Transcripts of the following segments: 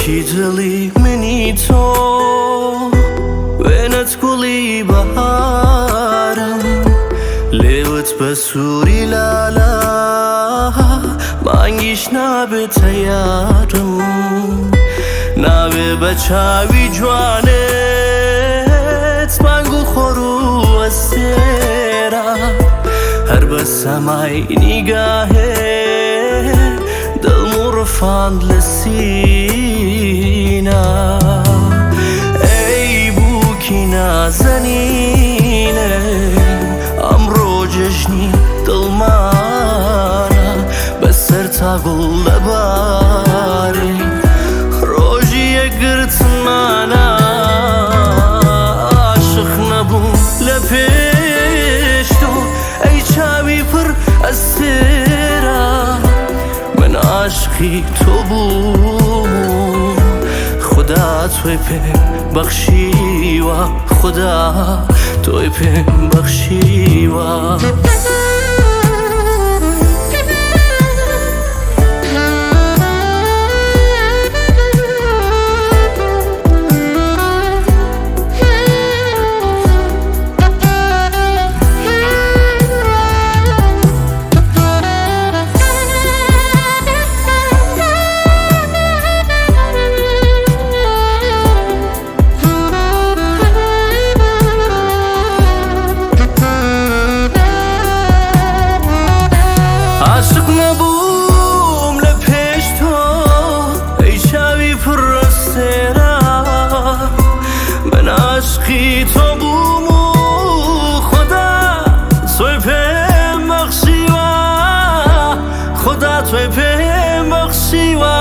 وەکی دڵی منی تۆ وێنەت گوڵی بەهارم لێوت بە سووری لالا مانگیش نابێتە یارم ناوێ بە چاوی جوانێت مانگ و خۆڕ و ئەستێرە هەر بە سەمای نیگاهێ دڵم و ڕفاند لە سینە ئەی بووکی نازەنینە ئەمڕۆ جەژنی دڵمانە بەسەر تا گوڵ لەبارێ ڕۆژی یەکگرتمانە عاشق نەبووم لە پێش تۆ ئەی چاوی پڕ ئەستێرە من عاشقی تۆ بووم خدا تۆی پێم بەخشیوە خدا تۆی پێم بەخشیوە عاشق نەبووم لە پێش تۆ ئەی چاوی پڕ ئەستێرە من عاشقی تۆ بووم و خدا تۆی پێم بەخشیوە خدا تۆی پێم بەخشیوە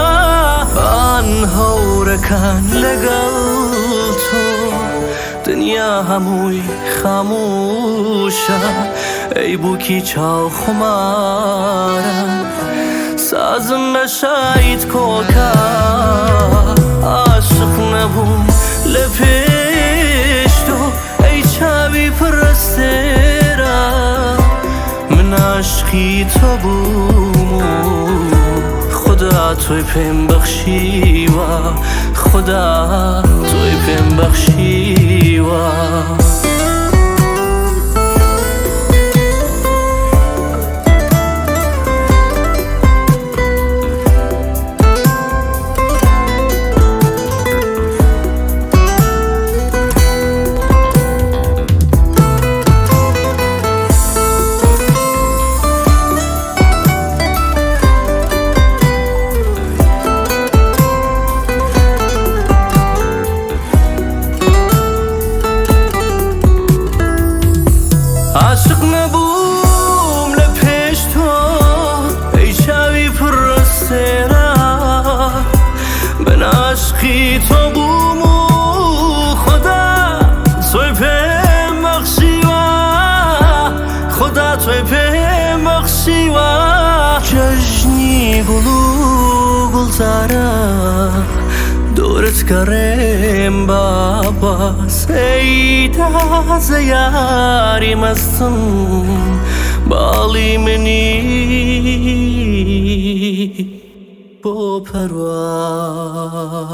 ئان هەورەکان لەگەڵ تۆ دنیا هەمووی خامووشە ئەی بووکی چاو خمارە سازم لە شایت کۆکە عاشق نەبووم لە پێش تۆ ئەی چاوی پڕ ئەستێرە من عاشقی تۆ بووم و خدا تۆی پێم بەخشیوە خدا تۆی پێم بەخشیوە عاشق نەبووم لە پێش تۆ ئەی چاوی پڕ ئەستێرە من عاشقی تۆ بووم و خدا تۆی پێم بەخشیوە خدا تۆی پێم بەخشیوە جەژنی گوڵ و گوڵزارە دورت گەڕێم باباس ئەی تازە یاری مەستم باڵی منی بۆ پەرواز